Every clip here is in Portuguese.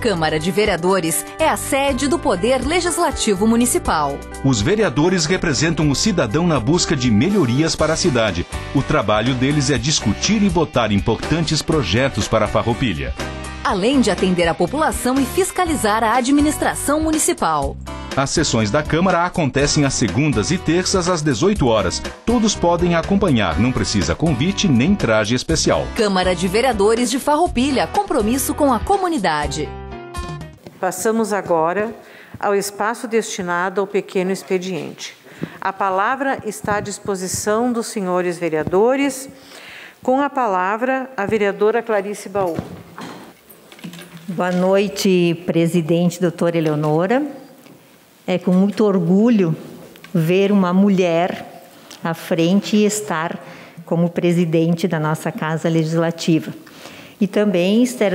Câmara de Vereadores é a sede do Poder Legislativo Municipal. Os vereadores representam o cidadão na busca de melhorias para a cidade. O trabalho deles é discutir e votar importantes projetos para a Farroupilha, além de atender a população e fiscalizar a administração municipal. As sessões da Câmara acontecem às segundas e terças às 18 horas. Todos podem acompanhar, não precisa convite nem traje especial. Câmara de Vereadores de Farroupilha, compromisso com a comunidade. Passamos agora ao espaço destinado ao pequeno expediente. A palavra está à disposição dos senhores vereadores. Com a palavra, a vereadora Clarice Baú. Boa noite, presidente doutora Eleonora. É com muito orgulho ver uma mulher à frente e estar como presidente da nossa Casa Legislativa. E também estar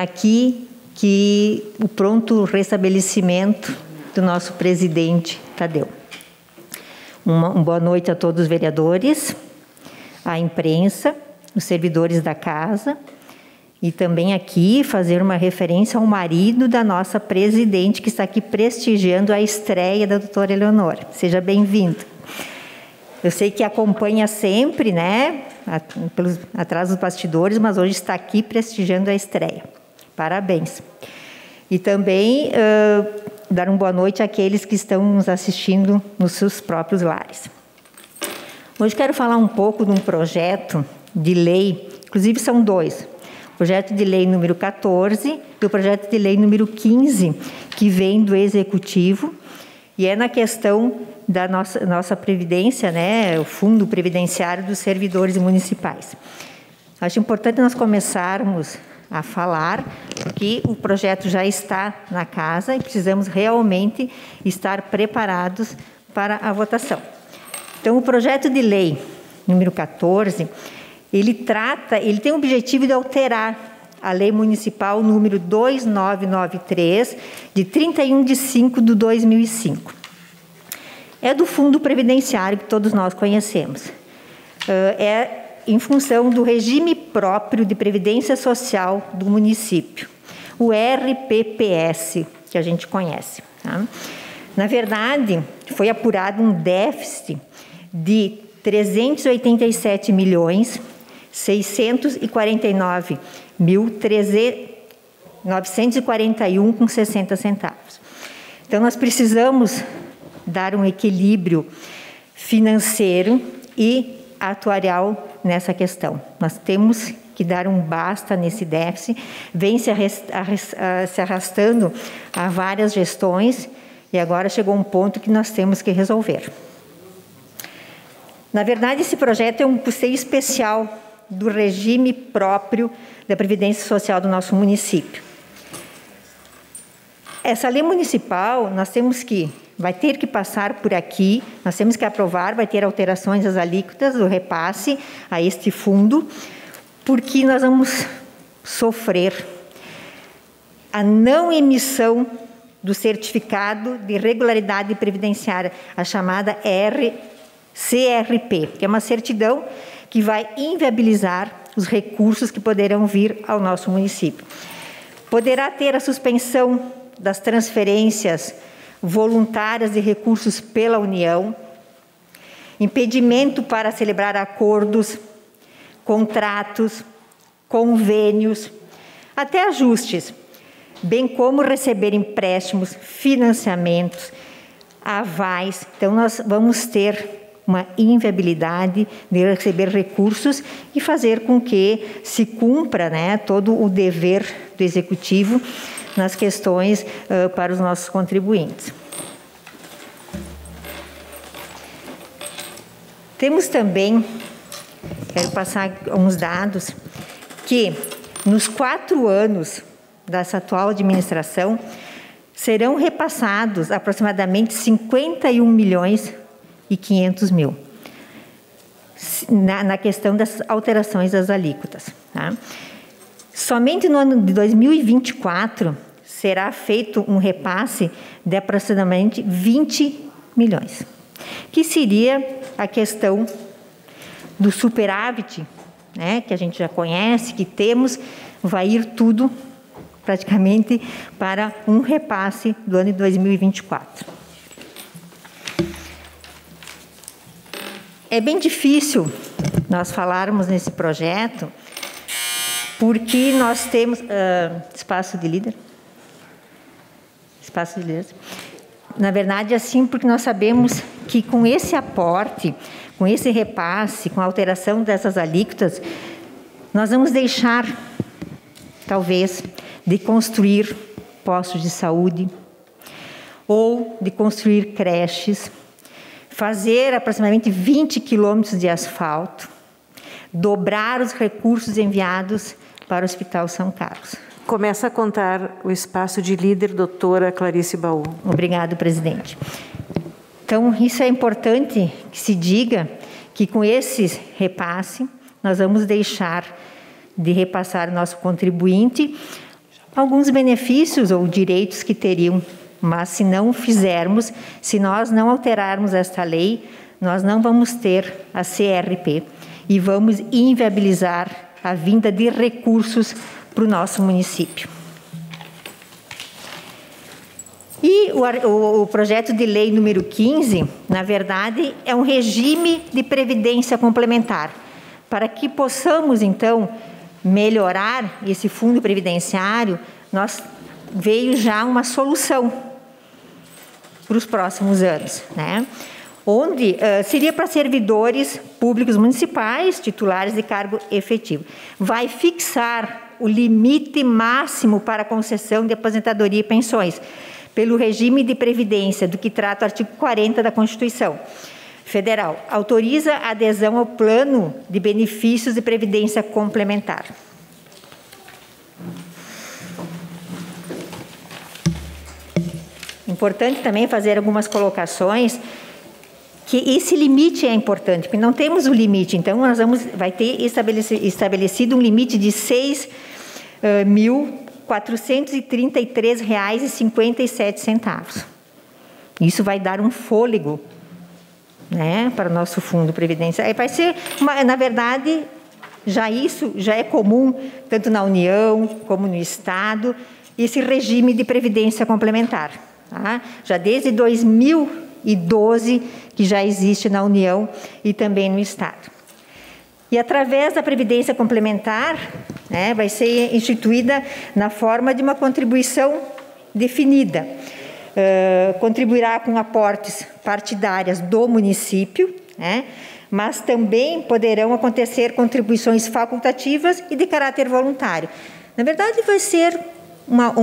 aqui que o pronto restabelecimento do nosso presidente Tadeu. Uma boa noite a todos os vereadores, à imprensa, os servidores da casa, e também aqui fazer uma referência ao marido da nossa presidente, que está aqui prestigiando a estreia da doutora Eleonora. Seja bem-vindo. Eu sei que acompanha sempre, né, atrás dos bastidores, mas hoje está aqui prestigiando a estreia. Parabéns. E também dar uma boa noite àqueles que estão nos assistindo nos seus próprios lares. Hoje quero falar um pouco de um projeto de lei, inclusive são dois. O projeto de lei número 14 e o projeto de lei número 15, que vem do Executivo, e é na questão da nossa previdência, né, o Fundo Previdenciário dos Servidores Municipais. Acho importante nós começarmos a falar, porque o projeto já está na casa e precisamos realmente estar preparados para a votação. Então, o projeto de lei número 14, ele tem o objetivo de alterar a Lei Municipal número 2993, de 31 de 5 de 2005. É do Fundo Previdenciário que todos nós conhecemos. É em função do regime próprio de previdência social do município, o RPPS, que a gente conhece. Tá? Na verdade, foi apurado um déficit de 389.941,60. Então, nós precisamos dar um equilíbrio financeiro e atuarial nessa questão. Nós temos que dar um basta nesse déficit, vem se arrastando há várias gestões e agora chegou um ponto que nós temos que resolver. Na verdade, esse projeto é um custeio especial do regime próprio da Previdência Social do nosso município. Essa lei municipal, vai ter que passar por aqui, nós temos que aprovar, vai ter alterações às alíquotas do repasse a este fundo, porque nós vamos sofrer a não emissão do certificado de regularidade previdenciária, a chamada CRP, que é uma certidão que vai inviabilizar os recursos que poderão vir ao nosso município. Poderá ter a suspensão das transferências voluntárias de recursos pela União, impedimento para celebrar acordos, contratos, convênios, até ajustes, bem como receber empréstimos, financiamentos, avais. Então, nós vamos ter uma inviabilidade de receber recursos e fazer com que se cumpra, né, todo o dever do Executivo nas questões para os nossos contribuintes. Temos também, quero passar uns dados, que nos 4 anos dessa atual administração serão repassados aproximadamente 51.500.000 na questão das alterações das alíquotas. Tá? Somente no ano de 2024 será feito um repasse de aproximadamente 20 milhões, que seria a questão do superávit né, que a gente já conhece, que temos, vai ir tudo praticamente para um repasse do ano de 2024. É bem difícil nós falarmos nesse projeto, porque nós temos... espaço de líder? Espaço de líder. Na verdade, assim, porque nós sabemos que com esse aporte, com esse repasse, com a alteração dessas alíquotas, nós vamos deixar, talvez, de construir postos de saúde ou de construir creches, fazer aproximadamente 20 quilômetros de asfalto, dobrar os recursos enviados para o Hospital São Carlos. Começa a contar o espaço de líder, doutora Clarice Baú. Obrigado, presidente. Então, isso é importante que se diga que com esse repasse, nós vamos deixar de repassar ao nosso contribuinte alguns benefícios ou direitos que teriam, mas se não fizermos, se nós não alterarmos esta lei, nós não vamos ter a CRP e vamos inviabilizar a vinda de recursos para o nosso município. E o projeto de lei número 15, na verdade, é um regime de previdência complementar, para que possamos, então, melhorar esse fundo previdenciário, veio já uma solução para os próximos anos, né? Onde seria para servidores públicos municipais, titulares de cargo efetivo. Vai fixar o limite máximo para concessão de aposentadoria e pensões, pelo regime de previdência do que trata o artigo 40 da Constituição Federal. Autoriza a adesão ao plano de benefícios de previdência complementar. Importante também fazer algumas colocações, que esse limite é importante, porque não temos o limite, então vai ter estabelecido um limite de R$ 6.433,57. Isso vai dar um fôlego, né, para o nosso fundo previdenciário. Vai ser, na verdade, isso já é comum, tanto na União como no Estado, esse regime de previdência complementar. Tá? Já desde 2012, que já existe na União e também no Estado. E através da previdência complementar, né, vai ser instituída na forma de uma contribuição definida. Contribuirá com aportes partidárias do município, né, mas também poderão acontecer contribuições facultativas e de caráter voluntário. Na verdade, vai ser uma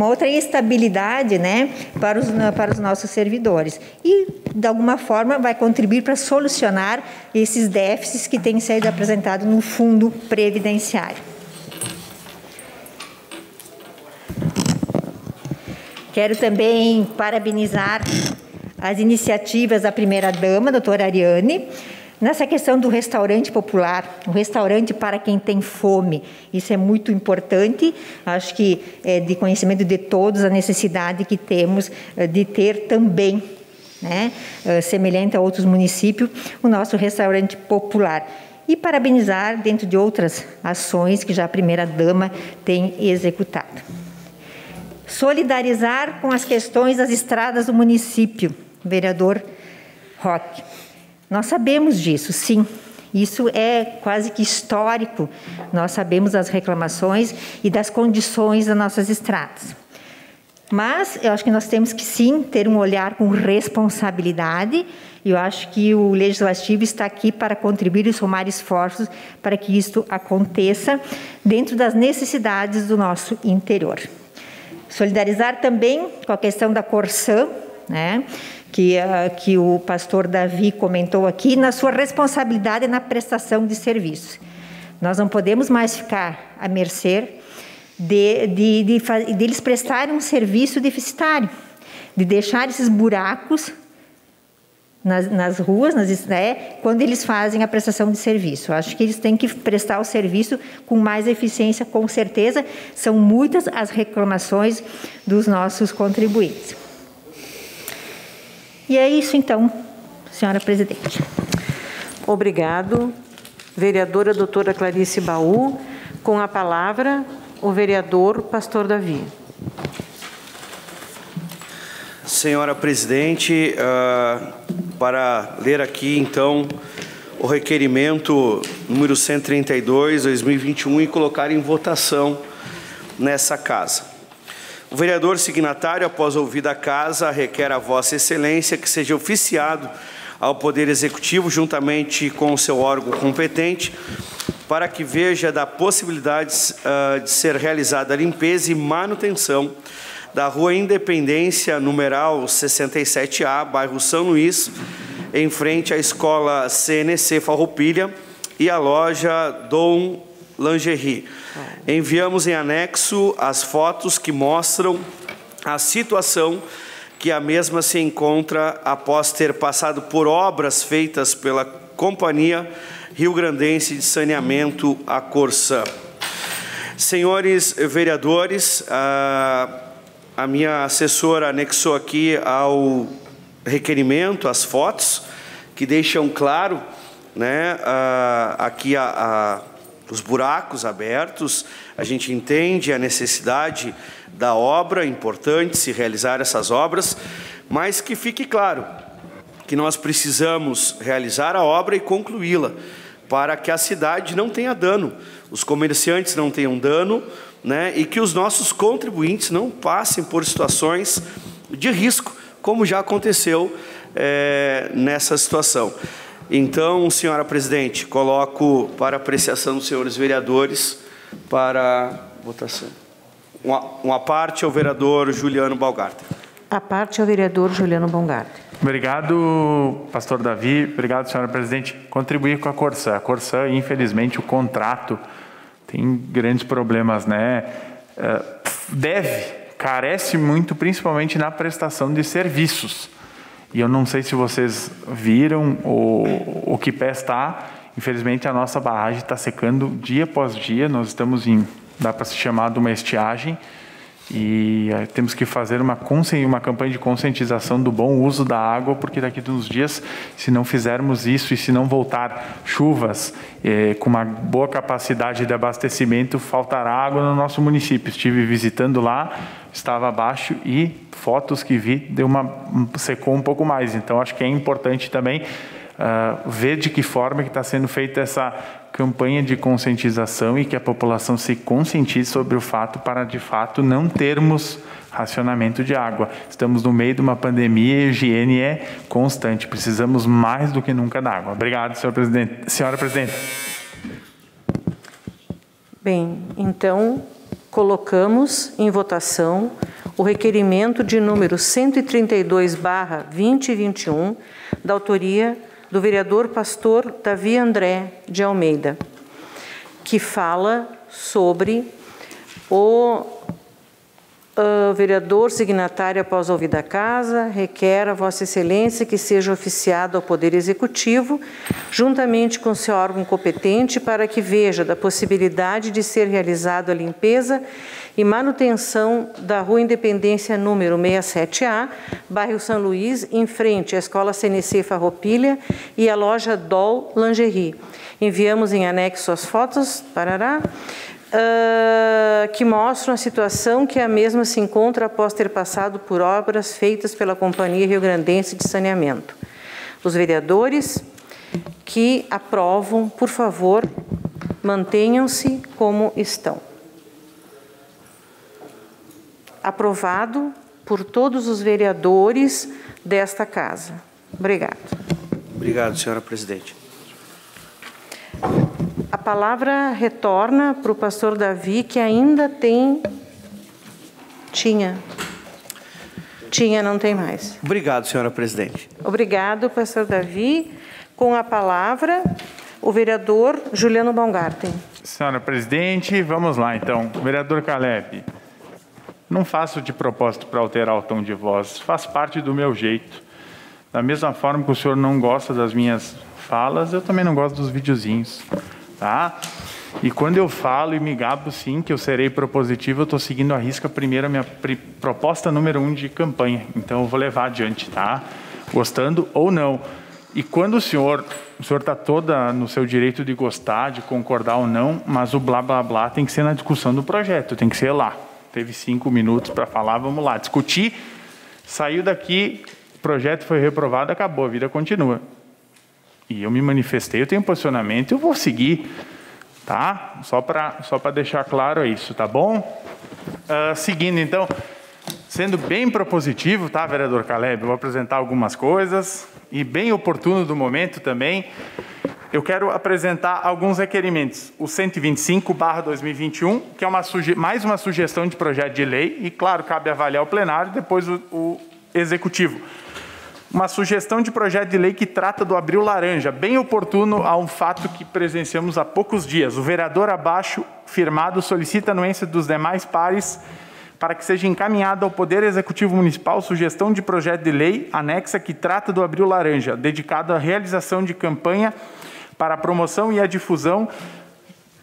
outra estabilidade, né, para os nossos servidores. E, de alguma forma, vai contribuir para solucionar esses déficits que têm sido apresentados no fundo previdenciário. Quero também parabenizar as iniciativas da primeira-dama, doutora Ariane, nessa questão do restaurante popular, um restaurante para quem tem fome. Isso é muito importante, acho que é de conhecimento de todos a necessidade que temos de ter também, né, semelhante a outros municípios, o nosso restaurante popular. E parabenizar dentro de outras ações que já a primeira-dama tem executado. Solidarizar com as questões das estradas do município, vereador Roque. Nós sabemos disso, sim. Isso é quase que histórico. Nós sabemos das reclamações e das condições das nossas estradas. Mas eu acho que nós temos que, sim, ter um olhar com responsabilidade. E eu acho que o Legislativo está aqui para contribuir e somar esforços para que isto aconteça dentro das necessidades do nosso interior. Solidarizar também com a questão da Corsã, né, que o pastor Davi comentou aqui, na sua responsabilidade na prestação de serviços. Nós não podemos mais ficar à mercê deles prestarem um serviço deficitário, de deixar esses buracos nas ruas, quando eles fazem a prestação de serviço. Acho que eles têm que prestar o serviço com mais eficiência, com certeza. São muitas as reclamações dos nossos contribuintes. E é isso, então, senhora presidente. Obrigado. vereadora doutora Clarice Baú. Com a palavra, o vereador Pastor Davi. Senhora Presidente, para ler aqui, então, o requerimento número 132, 2021 e colocar em votação nessa casa. O vereador signatário, após ouvida a casa, requer a Vossa Excelência que seja oficiado ao Poder Executivo, juntamente com o seu órgão competente, para que veja da possibilidade de ser realizada a limpeza e manutenção da Rua Independência, numeral 67A, bairro São Luís, em frente à Escola CNC Farroupilha e à loja Dom Lingerie. Enviamos em anexo as fotos que mostram a situação que a mesma se encontra após ter passado por obras feitas pela Companhia Rio-Grandense de Saneamento, a Corsã. Senhores vereadores, a minha assessora anexou aqui ao requerimento as fotos que deixam claro, né, aqui os buracos abertos. A gente entende a necessidade da obra, é importante se realizar essas obras, mas que fique claro que nós precisamos realizar a obra e concluí-la, para que a cidade não tenha dano, os comerciantes não tenham dano, né, e que os nossos contribuintes não passem por situações de risco, como já aconteceu nessa situação. Então, senhora Presidente, coloco para apreciação dos senhores vereadores para votação. Uma parte ao vereador Juliano Baumgarten. A parte ao vereador Juliano Baumgarten. Obrigado, pastor Davi. Obrigado, senhora Presidente. Contribuir com a Corsã. A Corsã, infelizmente, o contrato tem grandes problemas, né? Carece muito, principalmente na prestação de serviços. E eu não sei se vocês viram o que pé está. Infelizmente, a nossa barragem está secando dia após dia. Nós estamos dá para se chamar de uma estiagem. E temos que fazer uma campanha de conscientização do bom uso da água, porque daqui a uns dias, se não fizermos isso e se não voltar chuvas com uma boa capacidade de abastecimento, faltará água no nosso município. Estive visitando lá, estava abaixo e fotos que vi secou um pouco mais. Então, acho que é importante também ver de que forma que está sendo feita essa campanha de conscientização e que a população se conscientize sobre o fato para, de fato, não termos racionamento de água. Estamos no meio de uma pandemia e a higiene é constante. Precisamos mais do que nunca da água. Obrigado, senhor presidente. Senhora Presidente. Bem, então, colocamos em votação o requerimento de número 132/2021, da autoria do vereador pastor Davi André de Almeida, que fala sobre o vereador signatário, após ouvida a casa, requer a Vossa Excelência que seja oficiado ao Poder Executivo, juntamente com seu órgão competente, para que veja da possibilidade de ser realizada a limpeza e manutenção da Rua Independência número 67A, bairro São Luís, em frente à Escola CNC Farroupilha e à loja Dol Lingerie. Enviamos em anexo as fotos, que mostram a situação que a mesma se encontra após ter passado por obras feitas pela Companhia Rio-Grandense de Saneamento. Os vereadores que aprovam, por favor, mantenham-se como estão. Aprovado por todos os vereadores desta casa. Obrigado. Obrigado, senhora Presidente. A palavra retorna para o pastor Davi, que ainda tinha, não tem mais. Obrigado, senhora Presidente. Obrigado, pastor Davi. Com a palavra, o vereador Juliano Baumgarten. Senhora Presidente, vamos lá então. Vereador Caleb, não faço de propósito para alterar o tom de voz, faz parte do meu jeito. Da mesma forma que o senhor não gosta das minhas falas, eu também não gosto dos videozinhos, tá? E quando eu falo e me gabo, sim, que eu serei propositivo, eu estou seguindo à risca primeiro a minha proposta número 1 de campanha. Então, eu vou levar adiante, tá? Gostando ou não. E quando o senhor está toda no seu direito de gostar, de concordar ou não, mas o blá, blá, blá tem que ser na discussão do projeto, tem que ser lá. Teve 5 minutos para falar, vamos lá, discutir, saiu daqui, o projeto foi reprovado, acabou, a vida continua. E eu me manifestei, eu tenho posicionamento, eu vou seguir, tá? Só para deixar claro isso, tá bom? Seguindo, então, sendo bem propositivo, tá, vereador Caleb? Eu vou apresentar algumas coisas e bem oportuno do momento também. Eu quero apresentar alguns requerimentos. O 125/2021, que é mais uma sugestão de projeto de lei, e, claro, cabe avaliar o plenário e depois o executivo. Uma sugestão de projeto de lei que trata do Abril Laranja, bem oportuno a um fato que presenciamos há poucos dias. O vereador abaixo firmado solicita a anuência dos demais pares para que seja encaminhada ao Poder Executivo Municipal sugestão de projeto de lei anexa que trata do Abril Laranja, dedicado à realização de campanha para a promoção e a difusão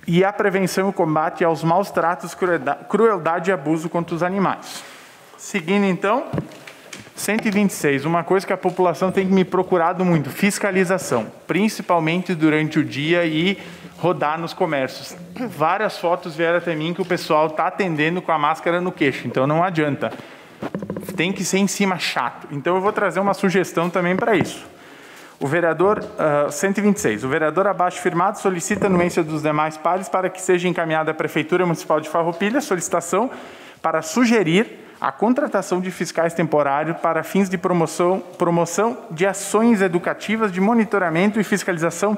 e a prevenção e combate aos maus tratos, crueldade e abuso contra os animais. Seguindo, então, 126, uma coisa que a população tem me procurado muito, fiscalização, principalmente durante o dia e rodar nos comércios. Várias fotos vieram até mim que o pessoal está atendendo com a máscara no queixo, então não adianta. Tem que ser em cima chato. Então eu vou trazer uma sugestão também para isso. O vereador, 126, o vereador abaixo firmado solicita a anuência dos demais pares para que seja encaminhada à Prefeitura Municipal de Farroupilha solicitação para sugerir a contratação de fiscais temporários para fins de promoção de ações educativas de monitoramento e fiscalização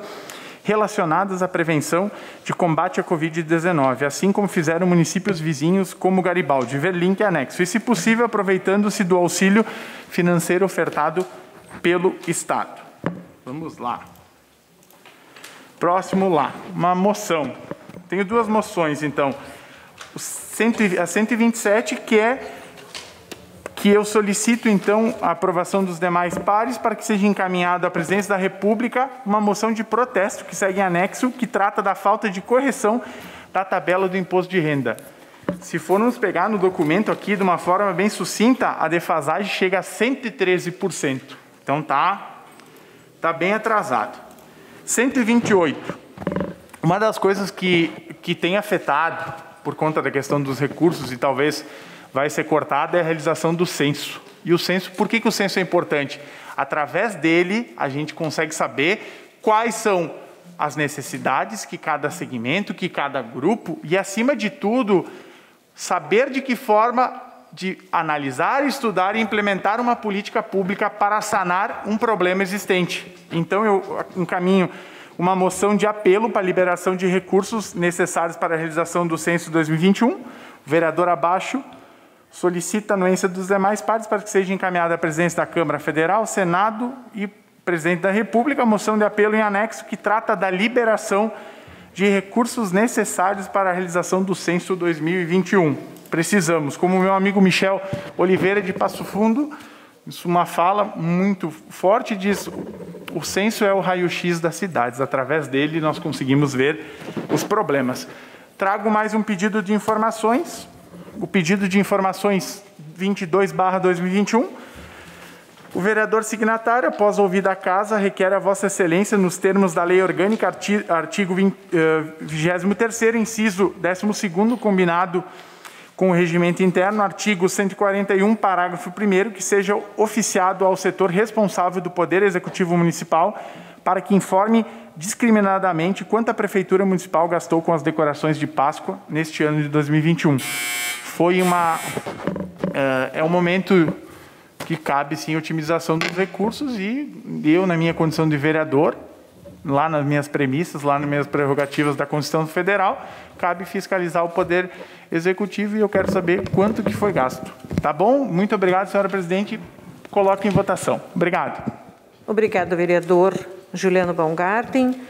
relacionadas à prevenção de combate à Covid-19, assim como fizeram municípios vizinhos como Garibaldi, ver link anexo, e, se possível, aproveitando-se do auxílio financeiro ofertado pelo Estado. Vamos lá. Próximo lá, uma moção. Tenho 2 moções, então. A 127, que eu solicito, então, a aprovação dos demais pares para que seja encaminhada à Presidência da República uma moção de protesto que segue em anexo, que trata da falta de correção da tabela do imposto de renda. Se formos pegar no documento aqui de uma forma bem sucinta, a defasagem chega a 113%. Então, tá bem atrasado. 128. Uma das coisas que tem afetado, por conta da questão dos recursos, e talvez vai ser cortada, é a realização do censo. E o censo, por que o censo é importante? Através dele, a gente consegue saber quais são as necessidades que cada segmento, que cada grupo, e, acima de tudo, saber de que forma de analisar, estudar e implementar uma política pública para sanar um problema existente. Então, eu encaminho uma moção de apelo para a liberação de recursos necessários para a realização do censo 2021. O vereador abaixo solicita a anuência dos demais pares para que seja encaminhada à presidência da Câmara Federal, Senado e presidente da República, a moção de apelo em anexo que trata da liberação de recursos necessários para a realização do censo 2021. Precisamos, como o meu amigo Michel Oliveira de Passo Fundo, uma fala muito forte, diz: o censo é o raio-x das cidades, através dele nós conseguimos ver os problemas. Trago mais um pedido de informações, o pedido de informações 22/2021. O vereador signatário, após ouvida a casa, requer a Vossa Excelência, nos termos da Lei Orgânica, artigo 23º, inciso 12º, combinado com o regimento interno, artigo 141, parágrafo 1º, que seja oficiado ao setor responsável do Poder Executivo Municipal para que informe discriminadamente quanto a Prefeitura Municipal gastou com as decorações de Páscoa neste ano de 2021. Foi é um momento que cabe, sim, a otimização dos recursos, e eu, na minha condição de vereador, lá nas minhas premissas, lá nas minhas prerrogativas da Constituição Federal, cabe fiscalizar o Poder Executivo, e eu quero saber quanto que foi gasto. Tá bom? Muito obrigado, senhora presidente. Coloque em votação. Obrigado. Obrigado, vereador Juliano Baumgarten.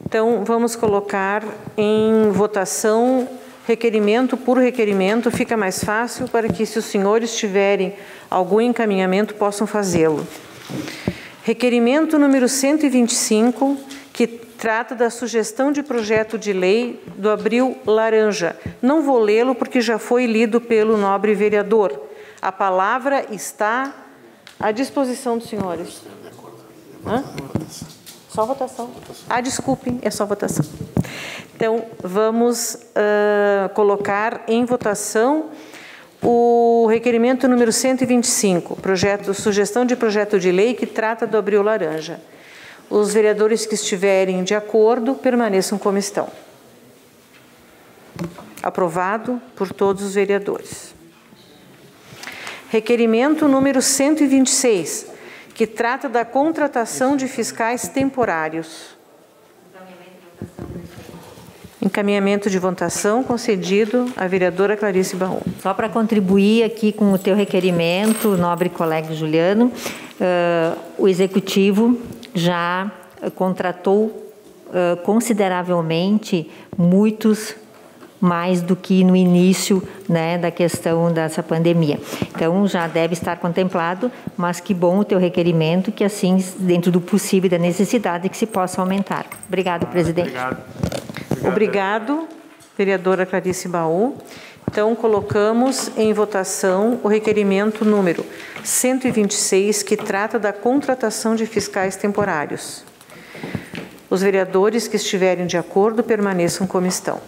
Então, vamos colocar em votação requerimento por requerimento. Fica mais fácil para que, se os senhores tiverem algum encaminhamento, possam fazê-lo. Requerimento número 125, que trata da sugestão de projeto de lei do Abril Laranja. Não vou lê-lo porque já foi lido pelo nobre vereador. A palavra está à disposição dos senhores. Hã? Só votação. Ah, desculpem, é só votação. Então, vamos colocar em votação o requerimento número 125, sugestão de projeto de lei que trata do Abril Laranja. Os vereadores que estiverem de acordo permaneçam como estão. Aprovado por todos os vereadores. Requerimento número 126, que trata da contratação de fiscais temporários. Encaminhamento de votação concedido à vereadora Clarice Baum. Só para contribuir aqui com o teu requerimento, nobre colega Juliano, o Executivo já contratou consideravelmente muitos mais do que no início, né, da questão dessa pandemia. Então, já deve estar contemplado, mas que bom o teu requerimento, que assim, dentro do possível e da necessidade, que se possa aumentar. Obrigado, presidente. Obrigado, vereadora Clarice Baú. Então, colocamos em votação o requerimento número 126, que trata da contratação de fiscais temporários. Os vereadores que estiverem de acordo permaneçam como estão.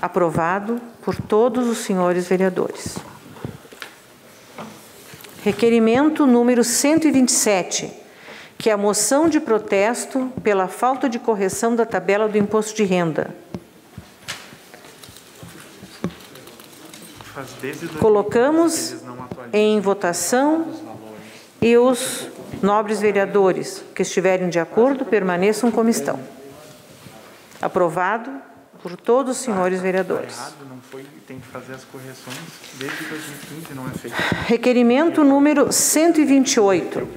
Aprovado por todos os senhores vereadores. Requerimento número 127, que é a moção de protesto pela falta de correção da tabela do imposto de renda. Colocamos em votação e os nobres vereadores que estiverem de acordo permaneçam como estão. Aprovado por todos os senhores vereadores. Não foi, tem que fazer as correções desde 2015, não é feito. Requerimento número 128,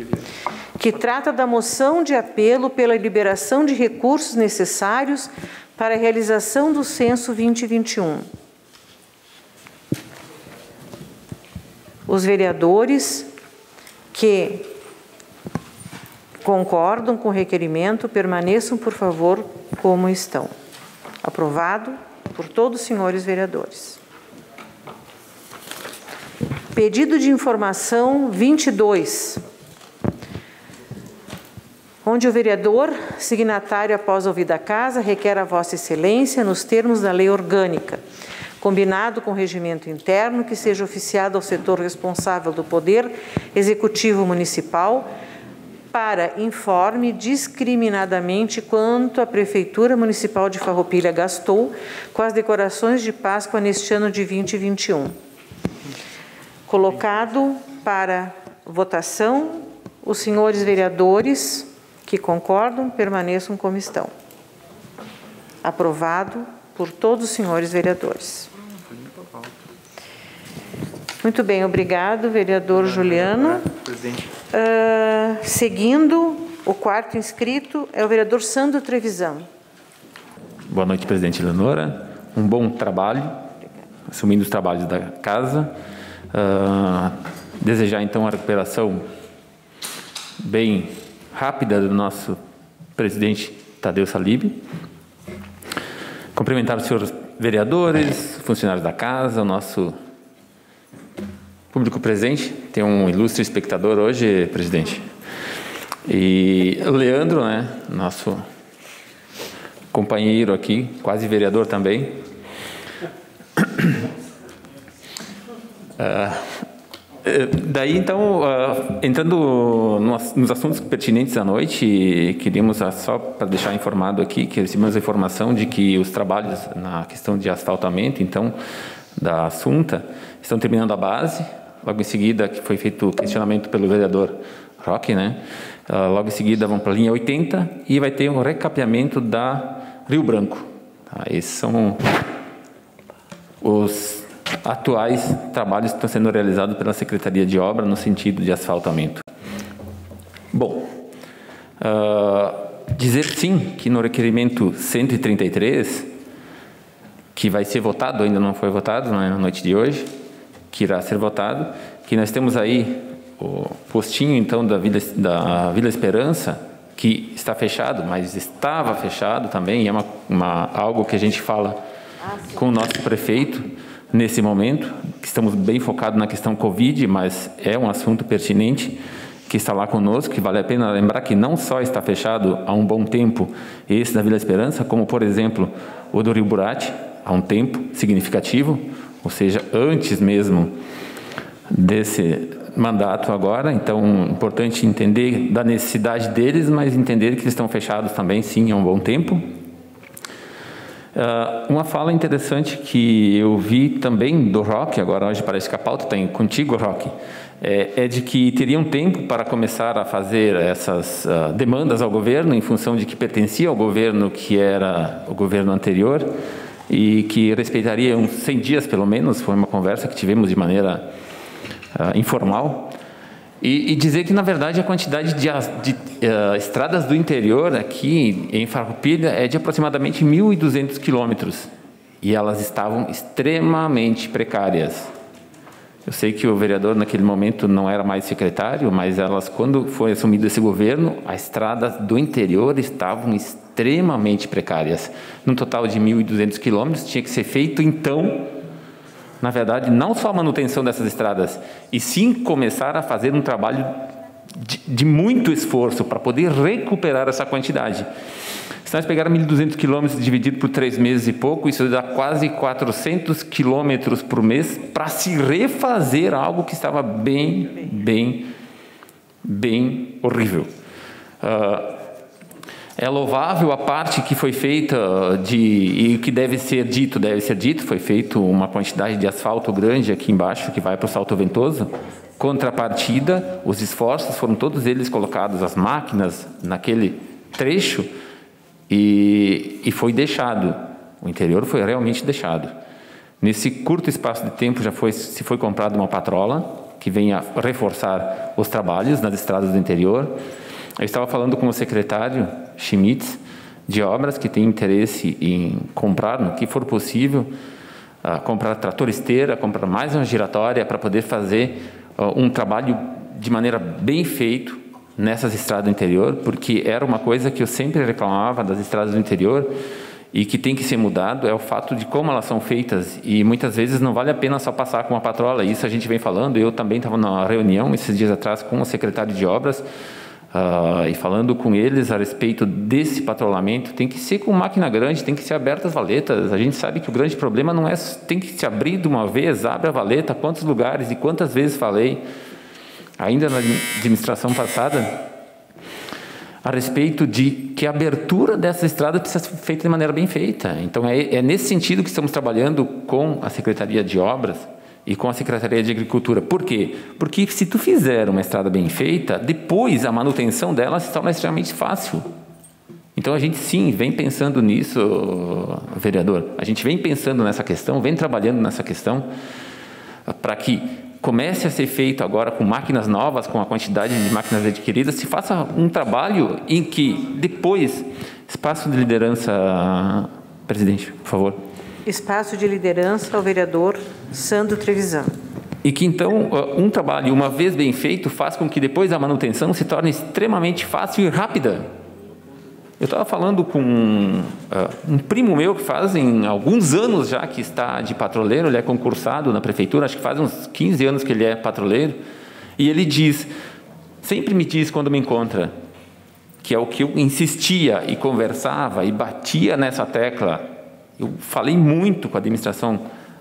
que trata da moção de apelo pela liberação de recursos necessários para a realização do censo 2021. Os vereadores que concordam com o requerimento permaneçam, por favor, como estão. Aprovado por todos os senhores vereadores. Pedido de informação 22, onde o vereador, signatário após ouvida a casa, requer a Vossa Excelência, nos termos da lei orgânica, combinado com o regimento interno, que seja oficiado ao setor responsável do Poder Executivo Municipal, para informe discriminadamente quanto a Prefeitura Municipal de Farroupilha gastou com as decorações de Páscoa neste ano de 2021. Colocado para votação, os senhores vereadores que concordam permaneçam como estão. Aprovado por todos os senhores vereadores. Muito bem, obrigado, vereador Juliano. Seguindo, o quarto inscrito é o vereador Sandro Trevisan. Boa noite, presidente Leonora. Um bom trabalho, assumindo os trabalhos da casa. Desejar, então, a recuperação bem rápida do nosso presidente Tadeu Salib. Cumprimentar os senhores vereadores, funcionários da casa, o nosso público presente. Tem um ilustre espectador hoje, presidente. E o Leandro, né, nosso companheiro aqui, quase vereador também. Daí, então, entrando nos assuntos pertinentes à noite, queríamos só para deixar informado aqui que recebemos a informação de que os trabalhos na questão de asfaltamento, então, da Assunta, estão terminando a base. Logo em seguida, que foi feito o questionamento pelo vereador Roque, né? Logo em seguida, vamos para a linha 80 e vai ter um recapeamento da Rio Branco. Tá? Esses são os atuais trabalhos que estão sendo realizados pela Secretaria de Obra no sentido de asfaltamento. Bom, dizer sim que no requerimento 133, que vai ser votado, ainda não foi votado, não é na noite de hoje, que irá ser votado, que nós temos aí o postinho, então, da Vila Esperança, que está fechado, mas estava fechado também, e é algo que a gente fala com o nosso prefeito nesse momento, que estamos bem focados na questão Covid, mas é um assunto pertinente, que está lá conosco, que vale a pena lembrar que não só está fechado há um bom tempo esse da Vila Esperança, como, por exemplo, o do Rio Burati, há um tempo significativo, ou seja, antes mesmo desse mandato agora. Então, importante entender da necessidade deles, mas entender que eles estão fechados também, sim, há um bom tempo. Uma fala interessante que eu vi também do Roque, agora hoje parece que a pauta está contigo, Roque, é de que teriam tempo para começar a fazer essas demandas ao governo, em função de que pertencia ao governo que era o governo anterior, e que respeitaria uns 100 dias, pelo menos. Foi uma conversa que tivemos de maneira informal. E dizer que, na verdade, a quantidade de estradas do interior aqui em Farroupilha é de aproximadamente 1.200 quilômetros. E elas estavam extremamente precárias. Eu sei que o vereador, naquele momento, não era mais secretário, mas elas, quando foi assumido esse governo, as estradas do interior estavam extremamente precárias. Num total de 1.200 quilômetros, tinha que ser feito, então, na verdade, não só a manutenção dessas estradas, e sim começar a fazer um trabalho de muito esforço para poder recuperar essa quantidade. Se nós pegarmos 1.200 quilômetros dividido por 3 meses e pouco, isso dá quase 400 quilômetros por mês para se refazer algo que estava bem horrível. É louvável a parte que foi feita e o que deve ser dito, foi feito uma quantidade de asfalto grande aqui embaixo, que vai para o Salto Ventoso. Contrapartida, os esforços foram todos eles colocados, as máquinas, naquele trecho, e foi deixado. O interior foi realmente deixado. Nesse curto espaço de tempo se foi comprada uma patrola, que vem a reforçar os trabalhos nas estradas do interior. Eu estava falando com o secretário Schmitz, de obras, que tem interesse em comprar, no que for possível, comprar trator esteira, comprar mais uma giratória para poder fazer um trabalho de maneira bem feito nessas estradas do interior, porque era uma coisa que eu sempre reclamava das estradas do interior e que tem que ser mudado, é o fato de como elas são feitas, e muitas vezes não vale a pena só passar com uma patrola. Isso a gente vem falando. Eu também estava numa reunião esses dias atrás com o secretário de obras, e falando com eles a respeito desse patrulhamento. Tem que ser com máquina grande, tem que ser abertas as valetas. A gente sabe que o grande problema não é, tem que se abrir de uma vez, abre a valeta, quantos lugares e quantas vezes falei, ainda na administração passada, a respeito de que a abertura dessa estrada precisa ser feita de maneira bem feita. Então é nesse sentido que estamos trabalhando com a Secretaria de Obras e com a Secretaria de Agricultura. Por quê? Porque se tu fizer uma estrada bem feita, depois a manutenção dela se torna extremamente fácil. Então a gente sim vem pensando nisso, vereador. A gente vem pensando nessa questão, vem trabalhando nessa questão, para que comece a ser feito agora com máquinas novas, com a quantidade de máquinas adquiridas, se faça um trabalho em que depois, espaço de liderança, presidente, por favor. Espaço de liderança ao vereador Sandro Trevisan. E que, então, um trabalho, uma vez bem feito, faz com que depois a manutenção se torne extremamente fácil e rápida. Eu estava falando com um primo meu que fazem alguns anos já que está de patroleiro, ele é concursado na prefeitura, acho que faz uns 15 anos que ele é patroleiro, e ele diz, sempre me diz quando me encontra, que é o que eu insistia e conversava e batia nessa tecla. Eu falei muito com a administração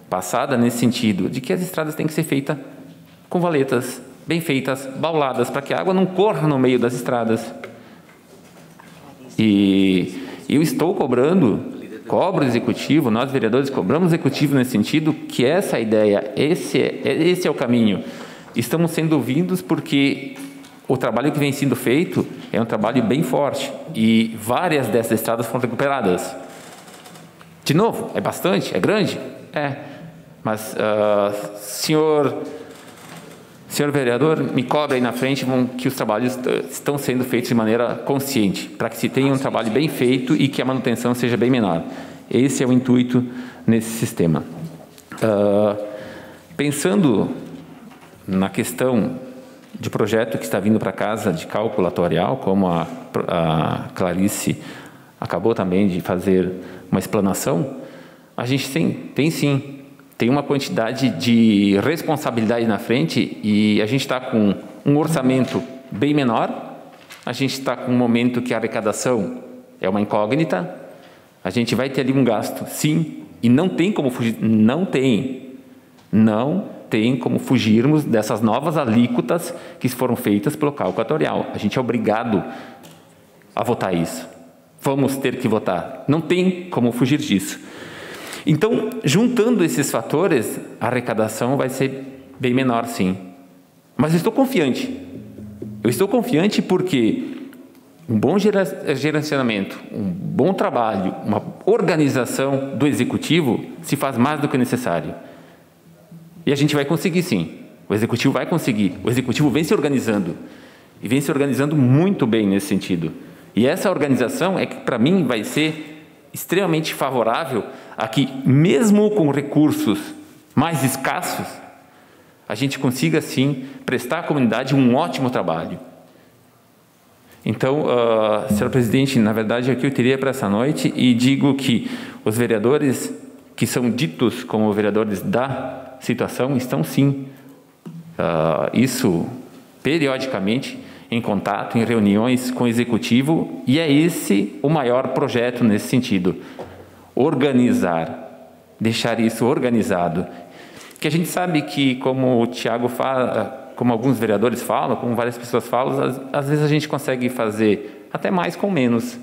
passada nesse sentido, de que as estradas têm que ser feitas com valetas, bem feitas, bauladas, para que a água não corra no meio das estradas. E eu estou cobro o executivo, nós vereadores cobramos o executivo nesse sentido, que essa é a ideia, esse é o caminho. Estamos sendo ouvidos porque o trabalho que vem sendo feito é um trabalho bem forte, e várias dessas estradas foram recuperadas. De novo, é bastante? É grande? É. Mas, senhor vereador, me cobre aí na frente que os trabalhos estão sendo feitos de maneira consciente, para que se tenha um trabalho bem feito e que a manutenção seja bem menor. Esse é o intuito nesse sistema. Pensando na questão de projeto que está vindo para casa de cálculo atuarial, como a Clarice acabou também de fazer uma explanação, a gente tem uma quantidade de responsabilidade na frente, e a gente está com um orçamento bem menor. A gente está com um momento que a arrecadação é uma incógnita. A gente vai ter ali um gasto, sim, e não tem como fugir, não tem como fugirmos dessas novas alíquotas que foram feitas pelo cálculo atuarial. A gente é obrigado a votar isso. Vamos ter que votar. Não tem como fugir disso. Então, juntando esses fatores, a arrecadação vai ser bem menor, sim. Mas eu estou confiante. Eu estou confiante porque um bom gerenciamento, um bom trabalho, uma organização do Executivo se faz mais do que necessário. E a gente vai conseguir, sim. O Executivo vai conseguir. O Executivo vem se organizando. E vem se organizando muito bem nesse sentido. E essa organização é que, para mim, vai ser extremamente favorável a que, mesmo com recursos mais escassos, a gente consiga, sim, prestar à comunidade um ótimo trabalho. Então, senhor presidente, na verdade, aqui eu teria para essa noite e digo que os vereadores que são ditos como vereadores da situação estão, sim, isso periodicamente, em contato, em reuniões com o Executivo, e é esse o maior projeto nesse sentido. Organizar, deixar isso organizado. Que a gente sabe que, como o Tiago fala, como alguns vereadores falam, como várias pessoas falam, às vezes a gente consegue fazer até mais com menos.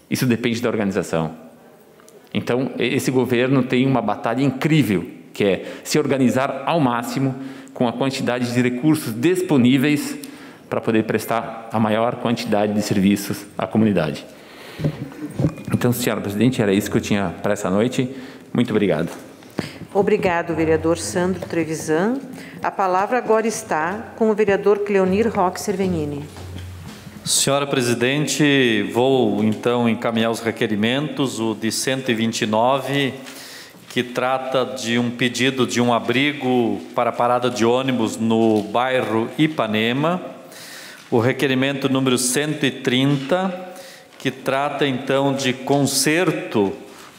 Isso depende da organização. Então, esse governo tem uma batalha incrível, que é se organizar ao máximo com a quantidade de recursos disponíveis para poder prestar a maior quantidade de serviços à comunidade. Então, senhora presidente, era isso que eu tinha para essa noite. Muito obrigado. Obrigado, vereador Sandro Trevisan. A palavra agora está com o vereador Cleonir Roque Cervenini. Senhora presidente, vou então encaminhar os requerimentos. O de 129, que trata de um pedido de um abrigo para parada de ônibus no bairro Ipanema. O requerimento número 130, que trata então de conserto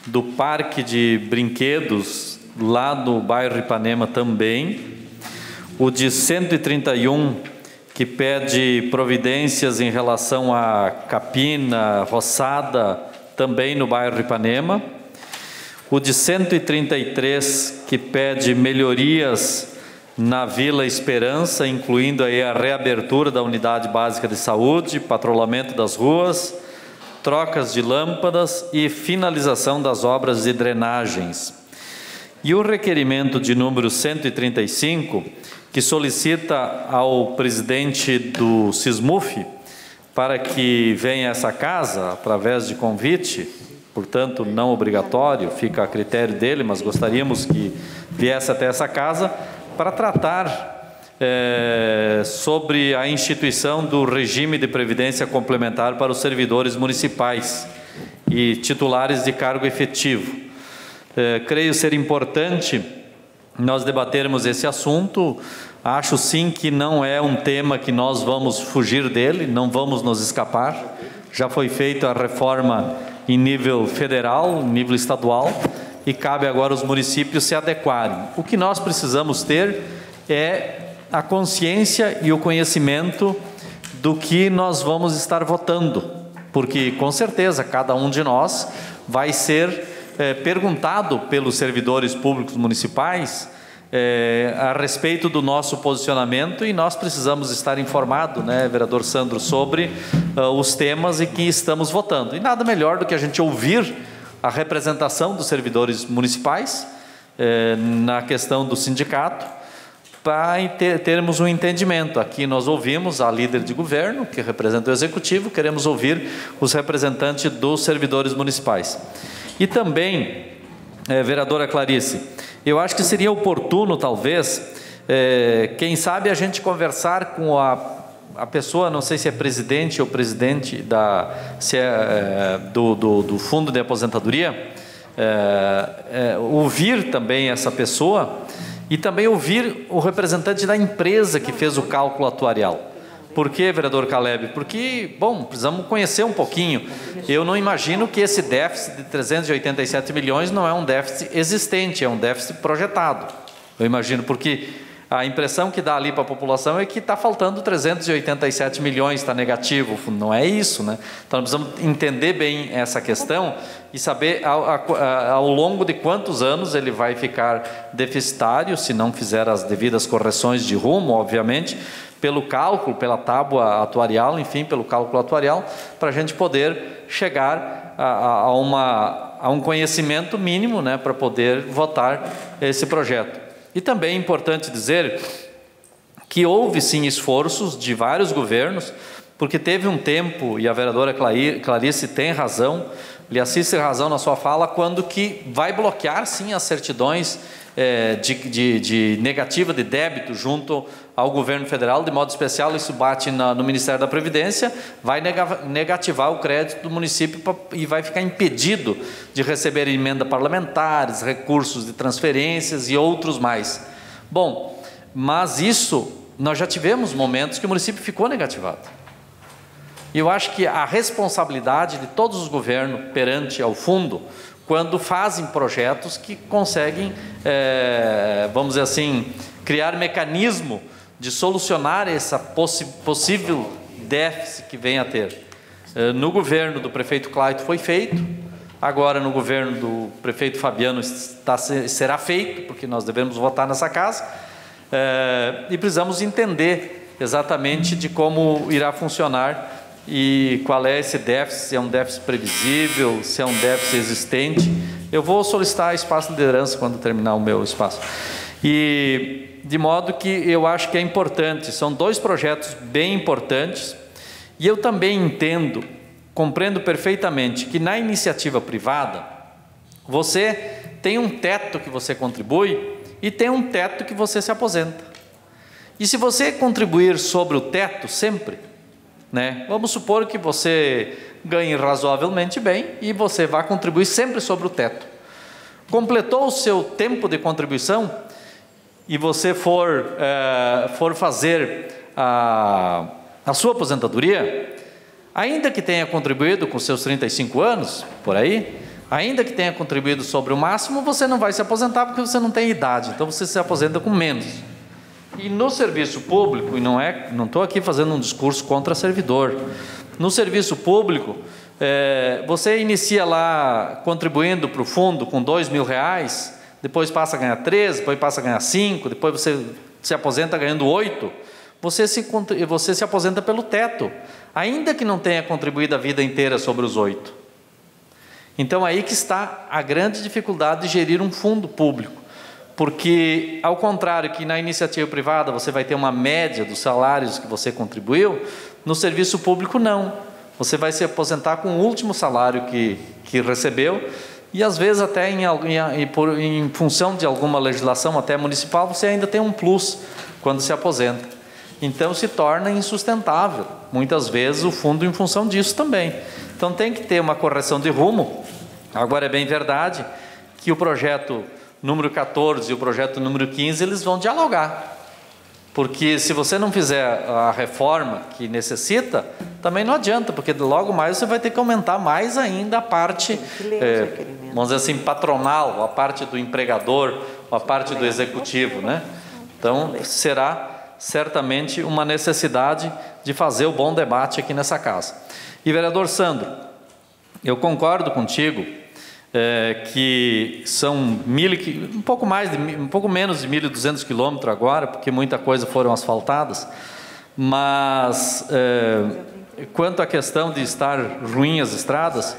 do parque de brinquedos lá no bairro Ipanema também. O de 131, que pede providências em relação à capina, roçada, também no bairro Ipanema. O de 133, que pede melhorias na Vila Esperança, incluindo aí a reabertura da unidade básica de saúde, patrulhamento das ruas, trocas de lâmpadas e finalização das obras de drenagens. E o requerimento de número 135, que solicita ao presidente do SISMUF para que venha a essa casa através de convite, portanto não obrigatório, fica a critério dele, mas gostaríamos que viesse até essa casa para tratar sobre a instituição do regime de previdência complementar para os servidores municipais e titulares de cargo efetivo. Creio ser importante nós debatermos esse assunto. Acho sim que não é um tema que nós vamos fugir dele, não vamos nos escapar. Já foi feita a reforma em nível federal, em nível estadual, e cabe agora aos municípios se adequarem. O que nós precisamos ter é a consciência e o conhecimento do que nós vamos estar votando, porque com certeza cada um de nós vai ser perguntado pelos servidores públicos municipais a respeito do nosso posicionamento, e nós precisamos estar informados, né, vereador Sandro, sobre os temas em que estamos votando. E nada melhor do que a gente ouvir a representação dos servidores municipais na questão do sindicato, para termos um entendimento. Aqui nós ouvimos a líder de governo, que representa o executivo, queremos ouvir os representantes dos servidores municipais. E também, vereadora Clarice, eu acho que seria oportuno, talvez, quem sabe a gente conversar com a pessoa, não sei se é presidente ou presidente do fundo de aposentadoria, ouvir também essa pessoa e também ouvir o representante da empresa que fez o cálculo atuarial. Por quê, vereador Caleb? Porque, bom, precisamos conhecer um pouquinho. Eu não imagino que esse déficit de 387 milhões não é um déficit existente, é um déficit projetado. Eu imagino, porque A impressão que dá ali para a população é que está faltando 387 milhões, está negativo. Não é isso, né? Então, nós precisamos entender bem essa questão e saber ao longo de quantos anos ele vai ficar deficitário, se não fizer as devidas correções de rumo, obviamente, pelo cálculo, pela tábua atuarial, enfim, pelo cálculo atuarial, para a gente poder chegar a um conhecimento mínimo, né, para poder votar esse projeto. E também é importante dizer que houve sim esforços de vários governos, porque teve um tempo, e a vereadora Clarice tem razão, lhe assiste razão na sua fala, quando que vai bloquear sim as certidões de negativa de débito junto ao governo federal, de modo especial isso bate no Ministério da Previdência, vai negativar o crédito do município e vai ficar impedido de receber emenda parlamentares, recursos de transferências e outros mais. Bom, mas isso, nós já tivemos momentos que o município ficou negativado. E eu acho que a responsabilidade de todos os governos perante ao fundo, quando fazem projetos que conseguem, vamos dizer assim, criar mecanismo de solucionar essa possível déficit que vem a ter. No governo do prefeito Clayton foi feito, agora no governo do prefeito Fabiano será feito, porque nós devemos votar nessa casa, e precisamos entender exatamente de como irá funcionar e qual é esse déficit, se é um déficit previsível, se é um déficit existente. Eu vou solicitar espaço de liderança quando terminar o meu espaço. E de modo que eu acho que é importante, são dois projetos bem importantes, e eu também entendo, compreendo perfeitamente que na iniciativa privada, você tem um teto que você contribui e tem um teto que você se aposenta. E se você contribuir sobre o teto sempre, né? Vamos supor que você ganhe razoavelmente bem e você vai contribuir sempre sobre o teto. Completou o seu tempo de contribuição e você for fazer a sua aposentadoria, ainda que tenha contribuído com seus 35 anos, por aí, ainda que tenha contribuído sobre o máximo, você não vai se aposentar porque você não tem idade, então você se aposenta com menos. E no serviço público, e não estou aqui fazendo um discurso contra servidor, no serviço público, você inicia lá contribuindo para o fundo com R$2.000, depois passa a ganhar 3, depois passa a ganhar 5, depois você se aposenta ganhando 8, você se aposenta pelo teto, ainda que não tenha contribuído a vida inteira sobre os 8. Então aí que está a grande dificuldade de gerir um fundo público. Porque, ao contrário que na iniciativa privada você vai ter uma média dos salários que você contribuiu, no serviço público não. Você vai se aposentar com o último salário que recebeu e às vezes até em função de alguma legislação até municipal, você ainda tem um plus quando se aposenta. Então se torna insustentável, muitas vezes, o fundo em função disso também. Então tem que ter uma correção de rumo. Agora é bem verdade que o projeto número 14 e o projeto número 15, eles vão dialogar. Porque se você não fizer a reforma que necessita, também não adianta, porque logo mais você vai ter que aumentar mais ainda a parte, vamos dizer assim, patronal, a parte do empregador, a parte do executivo, né? Então, será certamente uma necessidade de fazer o bom debate aqui nessa casa. E, vereador Sandro, eu concordo contigo, que são um pouco menos de 1.200 quilômetros agora, porque muita coisa foram asfaltadas, mas quanto à questão de estar ruim as estradas,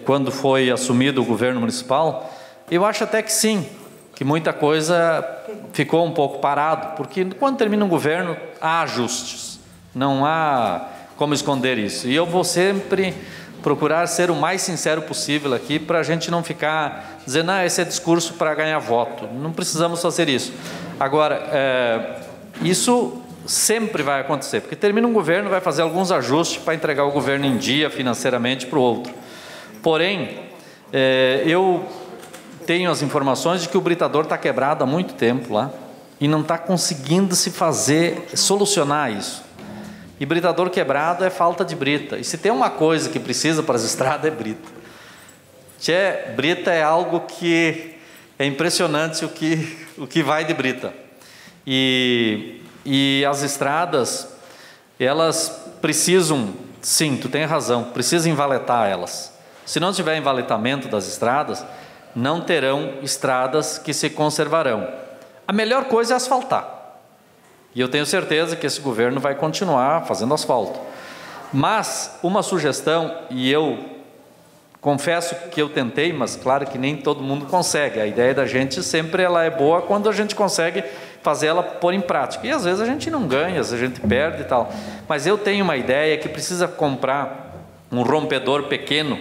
quando foi assumido o governo municipal, eu acho até que sim, que muita coisa ficou um pouco parado, porque quando termina um governo há ajustes, não há como esconder isso, e eu vou sempre procurar ser o mais sincero possível aqui, para a gente não ficar dizendo, esse é discurso para ganhar voto. Não precisamos fazer isso. Agora, isso sempre vai acontecer, porque termina um governo, vai fazer alguns ajustes para entregar o governo em dia financeiramente para o outro. Porém, eu tenho as informações de que o britador está quebrado há muito tempo lá, e não está conseguindo solucionar isso. E britador quebrado é falta de brita. E se tem uma coisa que precisa para as estradas é brita. Brita é algo que é impressionante o que vai de brita. E as estradas, elas precisam, sim, tu tem razão, precisa envaletar elas. Se não tiver envaletamento das estradas, não terão estradas que se conservarão. A melhor coisa é asfaltar. E eu tenho certeza que esse governo vai continuar fazendo asfalto. Mas uma sugestão, e eu confesso que eu tentei, mas claro que nem todo mundo consegue. A ideia da gente sempre ela é boa quando a gente consegue fazer ela pôr em prática. E às vezes a gente não ganha, às vezes a gente perde e tal. Mas eu tenho uma ideia que precisa comprar um rompedor pequeno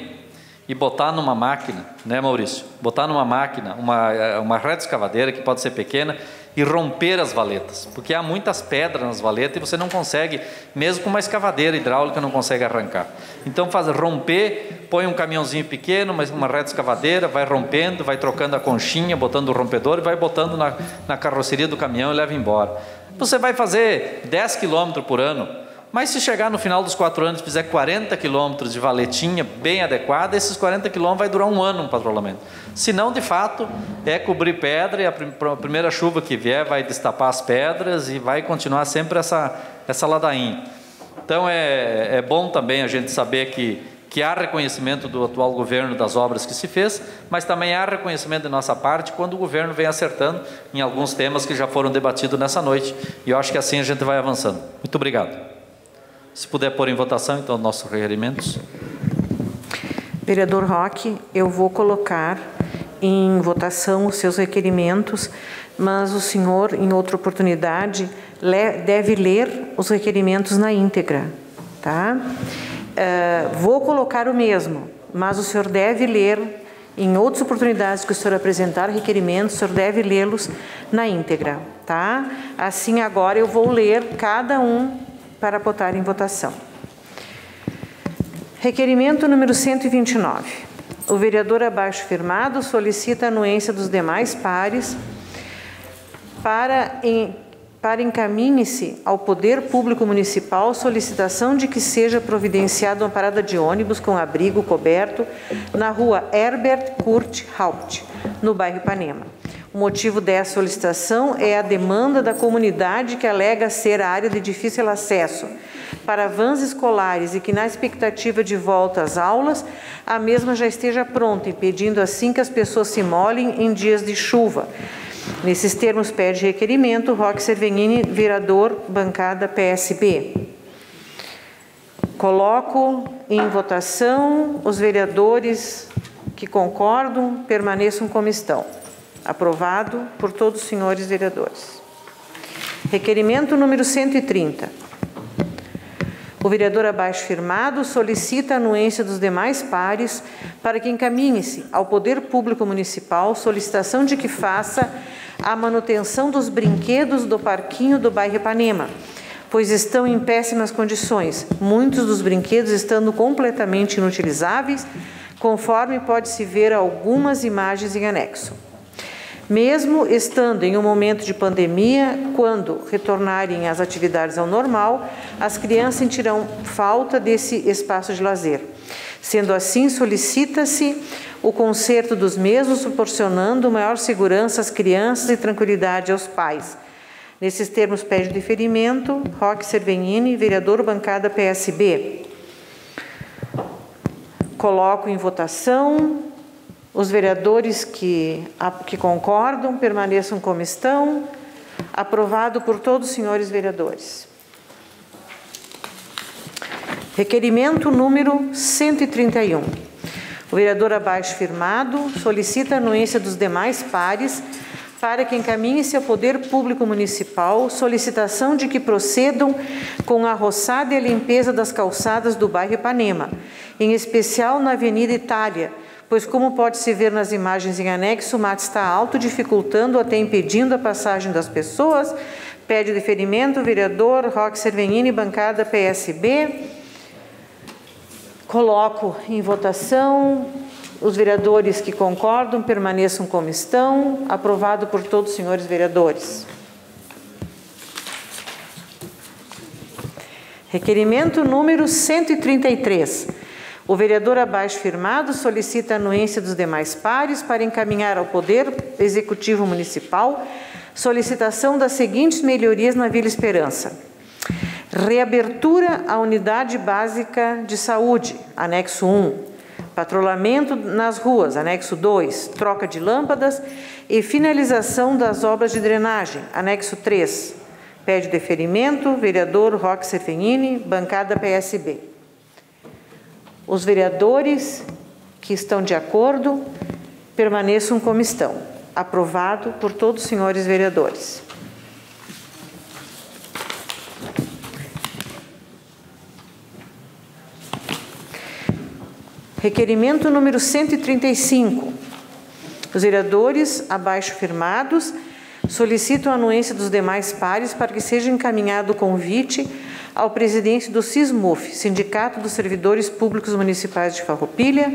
e botar numa máquina, né, Maurício? Botar numa máquina, uma reta escavadeira que pode ser pequena e romper as valetas, porque há muitas pedras nas valetas e você não consegue, mesmo com uma escavadeira hidráulica, não consegue arrancar. Então, romper, põe um caminhãozinho pequeno, mas uma reta escavadeira, vai rompendo, vai trocando a conchinha, botando o rompedor e vai botando na carroceria do caminhão e leva embora. Você vai fazer 10 km por ano, mas se chegar no final dos 4 anos e fizer 40 km de valetinha bem adequada, esses 40 km vai durar um ano um patrulhamento. Se não, de fato, é cobrir pedra e a primeira chuva que vier vai destapar as pedras e vai continuar sempre essa ladainha. Então é bom também a gente saber que há reconhecimento do atual governo das obras que se fez, mas também há reconhecimento de nossa parte quando o governo vem acertando em alguns temas que já foram debatidos nessa noite. E eu acho que assim a gente vai avançando. Muito obrigado. Se puder pôr em votação, então, nossos requerimentos. Vereador Roque, eu vou colocar em votação os seus requerimentos, mas o senhor, em outra oportunidade, deve ler os requerimentos na íntegra, tá? Vou colocar o mesmo, mas o senhor deve ler, em outras oportunidades que o senhor apresentar requerimentos, o senhor deve lê-los na íntegra, tá? Assim, agora eu vou ler cada um para botar em votação. Requerimento número 129. O vereador abaixo firmado solicita a anuência dos demais pares para encaminhe-se ao Poder Público Municipal solicitação de que seja providenciada uma parada de ônibus com abrigo coberto na rua Herbert Kurt Haupt, no bairro Ipanema. O motivo dessa solicitação é a demanda da comunidade que alega ser a área de difícil acesso para vans escolares e que, na expectativa de volta às aulas, a mesma já esteja pronta, impedindo assim que as pessoas se molhem em dias de chuva. Nesses termos, pede requerimento Roque Cervenini, vereador, bancada PSB. Coloco em votação. Os vereadores que concordam permaneçam como estão. Aprovado por todos os senhores vereadores. Requerimento número 130. O vereador abaixo firmado solicita a anuência dos demais pares para que encaminhe-se ao Poder Público Municipal solicitação de que faça a manutenção dos brinquedos do parquinho do bairro Ipanema, pois estão em péssimas condições, muitos dos brinquedos estando completamente inutilizáveis, conforme pode-se ver algumas imagens em anexo. Mesmo estando em um momento de pandemia, quando retornarem às atividades ao normal, as crianças sentirão falta desse espaço de lazer. Sendo assim, solicita-se o conserto dos mesmos, proporcionando maior segurança às crianças e tranquilidade aos pais. Nesses termos, pede deferimento Roque Cervenini, vereador, bancada PSB. Coloco em votação. Os vereadores que concordam permaneçam como estão. Aprovado por todos os senhores vereadores. Requerimento número 131. O vereador abaixo firmado solicita a anuência dos demais pares para que encaminhe-se ao Poder Público Municipal solicitação de que procedam com a roçada e a limpeza das calçadas do bairro Ipanema, em especial na Avenida Itália, pois, como pode-se ver nas imagens em anexo, o mato está alto, dificultando ou até impedindo a passagem das pessoas. Pede deferimento o vereador Roque Cervenini, bancada PSB. Coloco em votação. Os vereadores que concordam permaneçam como estão. Aprovado por todos os senhores vereadores. Requerimento número 133. O vereador abaixo firmado solicita a anuência dos demais pares para encaminhar ao Poder Executivo Municipal solicitação das seguintes melhorias na Vila Esperança: reabertura à unidade básica de saúde, anexo 1, patrulhamento nas ruas, anexo 2, troca de lâmpadas e finalização das obras de drenagem, anexo 3. Pede deferimento, vereador Roque Sefenini, bancada PSB. Os vereadores que estão de acordo permaneçam como estão. Aprovado por todos os senhores vereadores. Requerimento número 135. Os vereadores abaixo firmados solicitam a anuência dos demais pares para que seja encaminhado o convite ao presidente do SISMUF, Sindicato dos Servidores Públicos Municipais de Farroupilha,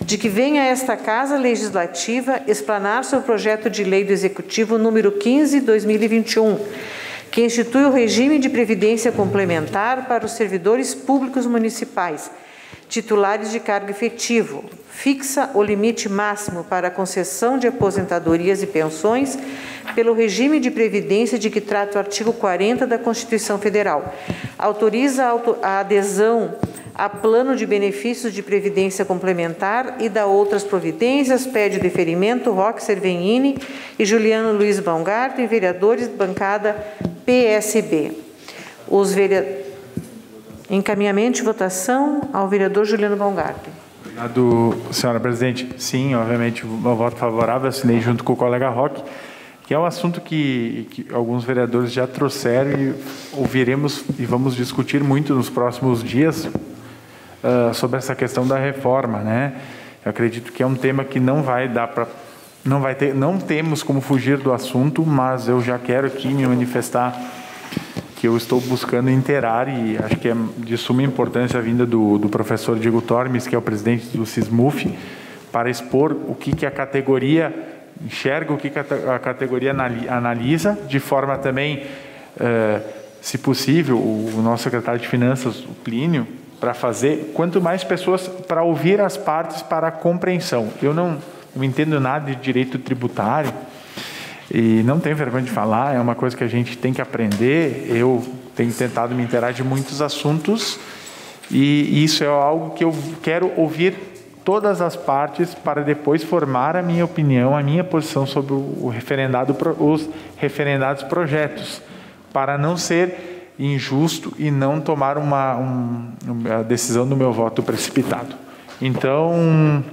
de que venha a esta Casa Legislativa explanar seu projeto de lei do Executivo número 15/2021, que institui o regime de previdência complementar para os servidores públicos municipais, titulares de cargo efetivo, fixa o limite máximo para a concessão de aposentadorias e pensões pelo regime de previdência de que trata o artigo 40 da Constituição Federal. Autoriza a adesão a plano de benefícios de previdência complementar e dá outras providências. Pede deferimento Roque Sefenini e Juliano Luiz Baumgarten, vereadores bancada PSB. Encaminhamento de votação ao vereador Juliano Baumgarten. Obrigado, senhora presidente. Sim, obviamente, meu voto favorável, assinei junto com o colega Roque, que é um assunto que alguns vereadores já trouxeram e ouviremos e vamos discutir muito nos próximos dias sobre essa questão da reforma, né? Eu acredito que é um tema que não vai dar para... Não temos como fugir do assunto, mas eu já quero aqui me manifestar que eu estou buscando inteirar, e acho que é de suma importância a vinda do professor Diego Tormes, que é o presidente do SISMUF, para expor o que a categoria enxerga, o que a categoria analisa, de forma também, se possível, o nosso secretário de Finanças, o Plínio, para fazer, quanto mais pessoas, para ouvir as partes para a compreensão. Eu não entendo nada de direito tributário, e não tenho vergonha de falar, é uma coisa que a gente tem que aprender. Eu tenho tentado me inteirar de muitos assuntos e isso é algo que eu quero ouvir todas as partes para depois formar a minha opinião, a minha posição sobre os referendados projetos, para não ser injusto e não tomar a decisão do meu voto precipitado. Então,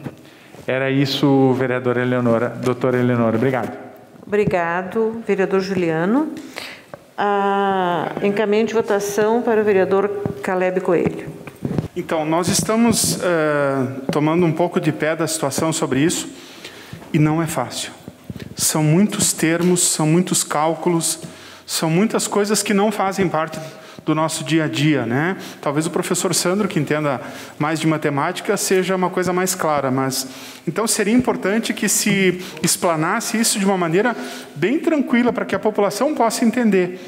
era isso, vereadora Eleonora. Doutora Eleonora, obrigado. Obrigado, vereador Juliano. Encaminho de votação para o vereador Caleb Coelho. Então, nós estamos tomando um pouco de pé da situação sobre isso e não é fácil. São muitos termos, são muitos cálculos, são muitas coisas que não fazem parte do nosso dia a dia, né? Talvez o professor Sandro, que entenda mais de matemática, seja uma coisa mais clara, mas então seria importante que se explanasse isso de uma maneira bem tranquila para que a população possa entender.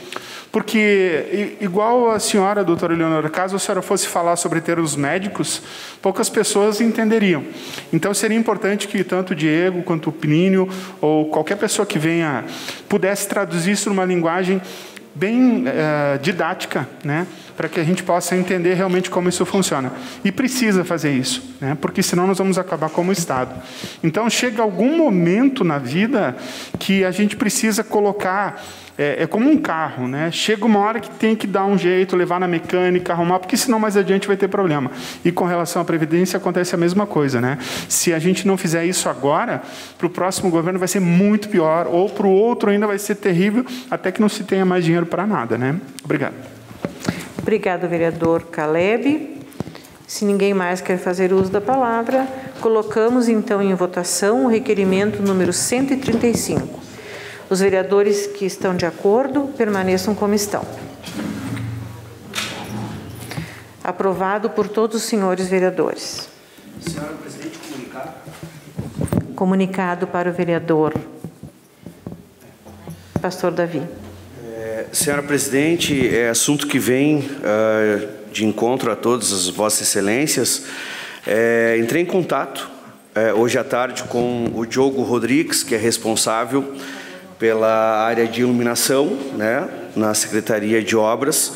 Porque, igual a senhora, doutora Eleonora, caso a senhora fosse falar sobre termos médicos, poucas pessoas entenderiam. Então, seria importante que tanto o Diego, quanto o Plínio, ou qualquer pessoa que venha, pudesse traduzir isso numa linguagem bem didática, né? Para que a gente possa entender realmente como isso funciona. E precisa fazer isso, né? Porque senão nós vamos acabar como Estado. Então, chega algum momento na vida que a gente precisa colocar... É como um carro, né? Chega uma hora que tem que dar um jeito, levar na mecânica, arrumar, porque senão mais adiante vai ter problema. E com relação à Previdência acontece a mesma coisa, né? Se a gente não fizer isso agora, para o próximo governo vai ser muito pior, ou para o outro ainda vai ser terrível, até que não se tenha mais dinheiro para nada, né? Obrigado. Obrigado, vereador Caleb. Se ninguém mais quer fazer uso da palavra, colocamos então em votação o requerimento número 135. Os vereadores que estão de acordo, permaneçam como estão. Aprovado por todos os senhores vereadores. Senhora presidente, comunicado. Comunicado para o vereador Pastor Davi. Senhora presidente, é assunto que vem de encontro a todas as vossas excelências. Entrei em contato hoje à tarde com o Diogo Rodrigues, que é responsável pela área de iluminação, né, na Secretaria de Obras,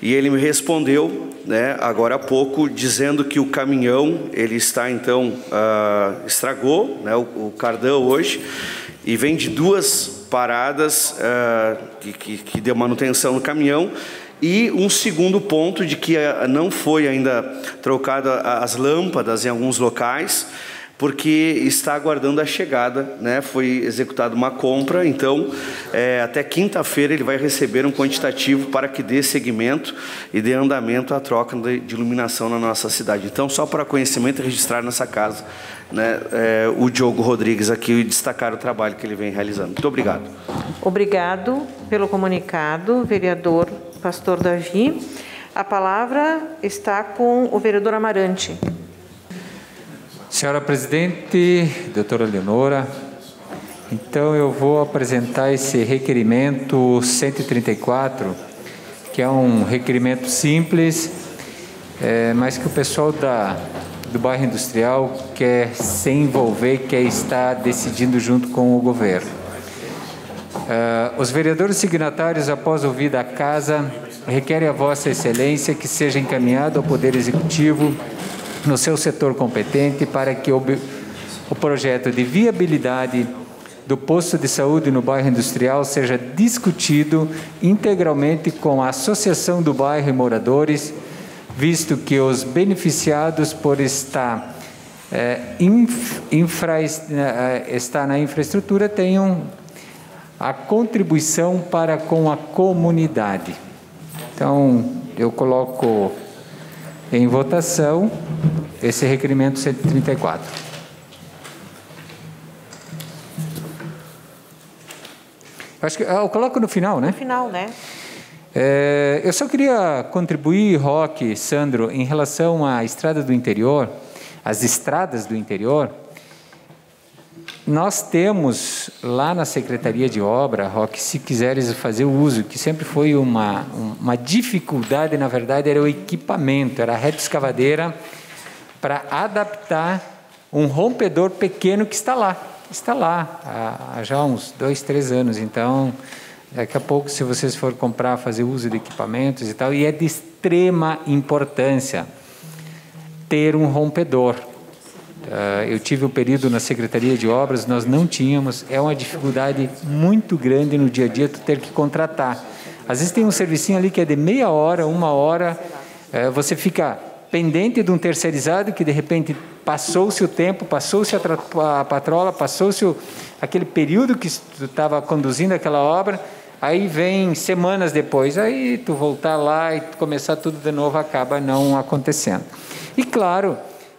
e ele me respondeu, né, agora há pouco, dizendo que o caminhão, ele está então, estragou, né, o cardão hoje, e vem de 2 paradas que deu manutenção no caminhão, e um segundo ponto de que não foi ainda trocada as lâmpadas em alguns locais, porque está aguardando a chegada, né? Foi executada uma compra, então até quinta-feira ele vai receber um quantitativo para que dê seguimento e dê andamento à troca de iluminação na nossa cidade. Então, só para conhecimento e registrar nessa casa, né, o Diogo Rodrigues aqui e destacar o trabalho que ele vem realizando. Muito obrigado. Obrigado pelo comunicado, vereador Pastor Davi. A palavra está com o vereador Amarante. Senhora Presidente, doutora Leonora, então eu vou apresentar esse requerimento 134, que é um requerimento simples, mas que o pessoal do bairro industrial quer se envolver, quer estar decidindo junto com o governo. Os vereadores signatários, após ouvir da Casa, requerem a Vossa Excelência que seja encaminhado ao Poder Executivo no seu setor competente para que o projeto de viabilidade do posto de saúde no bairro industrial seja discutido integralmente com a Associação do Bairro e moradores, visto que os beneficiados por estar na infraestrutura tenham a contribuição para com a comunidade. Então, eu coloco em votação esse requerimento 134. Acho que eu coloco no final, né? No final, né? Eu só queria contribuir, Roque, Sandro, em relação à estrada do interior, as estradas do interior. Nós temos lá na Secretaria de Obra, Roque, se quiseres fazer o uso, que sempre foi uma dificuldade, na verdade, era o equipamento, era a retroescavadeira para adaptar um rompedor pequeno que está lá há já uns 2, 3 anos. Então, daqui a pouco, se vocês forem comprar, fazer uso de equipamentos e tal, e é de extrema importância ter um rompedor. Eu tive um período na Secretaria de Obras, nós não tínhamos, é uma dificuldade muito grande no dia a dia tu ter que contratar. Às vezes tem um servicinho ali que é de meia hora, 1 hora, você fica pendente de um terceirizado que de repente passou-se o tempo, passou-se a patrola, passou-se aquele período que tu estava conduzindo aquela obra, aí vem semanas depois, aí tu voltar lá e começar tudo de novo acaba não acontecendo. E claro,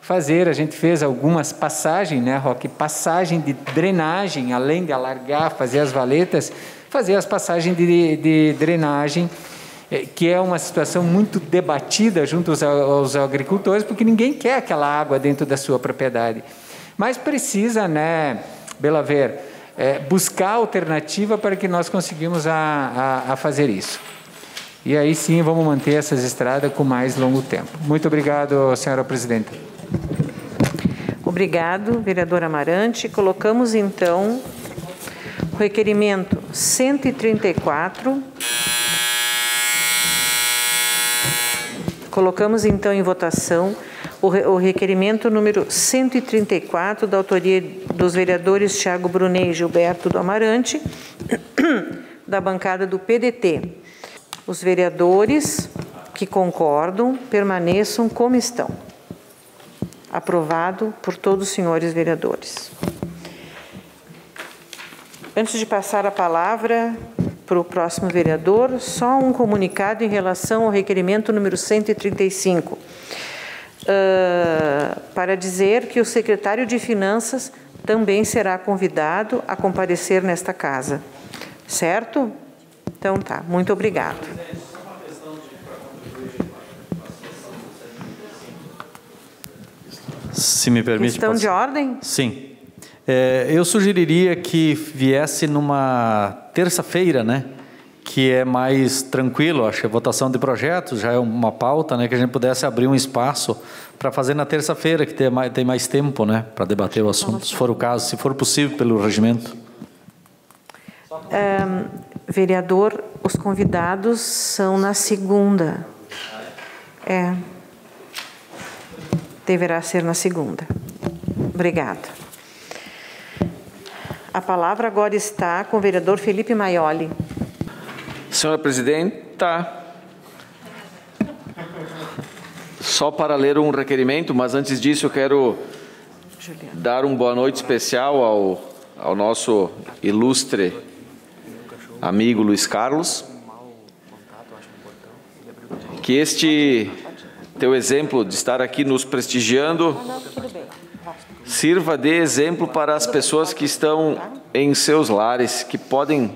a gente fez algumas passagens, né, Roque? Passagem de drenagem, além de alargar, fazer as valetas, fazer as passagens de drenagem, que é uma situação muito debatida junto aos agricultores, porque ninguém quer aquela água dentro da sua propriedade. Mas precisa, né, Belaver, buscar alternativa para que nós conseguimos a fazer isso. E aí sim vamos manter essas estradas com mais longo tempo. Muito obrigado, senhora Presidenta. Obrigado, vereador Amarante. Colocamos, então, o requerimento 134. Colocamos, então, em votação o requerimento número 134, da autoria dos vereadores Thiago Brunet e Gilberto do Amarante, da bancada do PDT. Os vereadores que concordam permaneçam como estão. Aprovado por todos os senhores vereadores. Antes de passar a palavra para o próximo vereador, só um comunicado em relação ao requerimento número 135, para dizer que o secretário de Finanças também será convidado a comparecer nesta casa. Certo? Então tá, muito obrigado. Se me permite... Questão de ordem? Sim. Eu sugeriria que viesse numa terça-feira, né? Que é mais tranquilo, acho que a votação de projetos já é uma pauta, né? Que a gente pudesse abrir um espaço para fazer na terça-feira, que tem mais tempo, né? Para debater o assunto, se for o caso, se for possível pelo regimento. Vereador, os convidados são na segunda. Deverá ser na segunda. Obrigada. A palavra agora está com o vereador Felipe Maioli. Senhora Presidenta, só para ler um requerimento, mas antes disso eu quero dar uma boa noite especial ao nosso ilustre amigo Luiz Carlos. Que este teu exemplo de estar aqui nos prestigiando sirva de exemplo para as pessoas que estão em seus lares, que podem,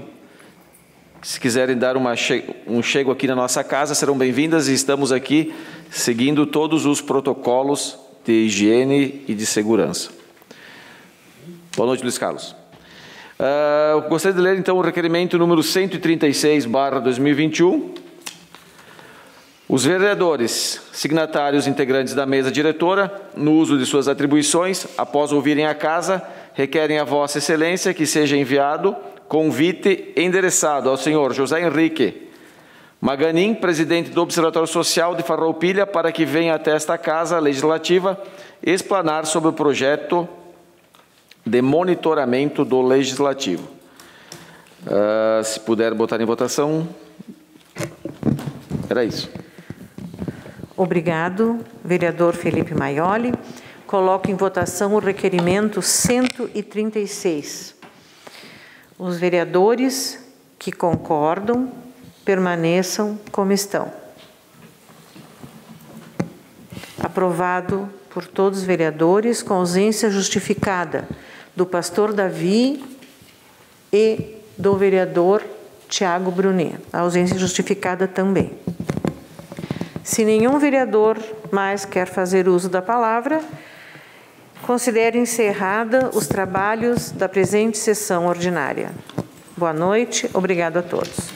se quiserem dar um chego aqui na nossa casa, serão bem-vindas, e estamos aqui seguindo todos os protocolos de higiene e de segurança. Boa noite, Luiz Carlos. Eu gostaria de ler, então, o requerimento número 136/2021. Os vereadores, signatários integrantes da mesa diretora, no uso de suas atribuições, após ouvirem a casa, requerem a Vossa Excelência que seja enviado convite endereçado ao senhor José Henrique Maganin, presidente do Observatório Social de Farroupilha, para que venha até esta Casa Legislativa explanar sobre o projeto de monitoramento do Legislativo. Se puder botar em votação, era isso. Obrigado, vereador Felipe Maioli. Coloco em votação o requerimento 136. Os vereadores que concordam permaneçam como estão. Aprovado por todos os vereadores, com ausência justificada do pastor Davi e do vereador Tiago Brunet. A ausência justificada também. Se nenhum vereador mais quer fazer uso da palavra, considero encerrada os trabalhos da presente sessão ordinária. Boa noite, obrigado a todos.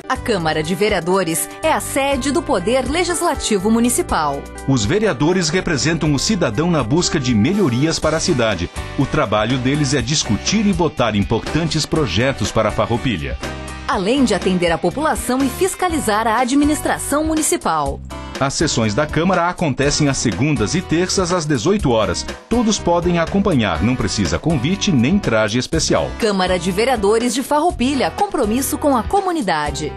A Câmara de Vereadores é a sede do Poder Legislativo Municipal. Os vereadores representam o cidadão na busca de melhorias para a cidade. O trabalho deles é discutir e votar importantes projetos para a Farroupilha, além de atender a população e fiscalizar a administração municipal. As sessões da Câmara acontecem às segundas e terças às 18 horas. Todos podem acompanhar, não precisa convite nem traje especial. Câmara de Vereadores de Farroupilha, compromisso com a comunidade.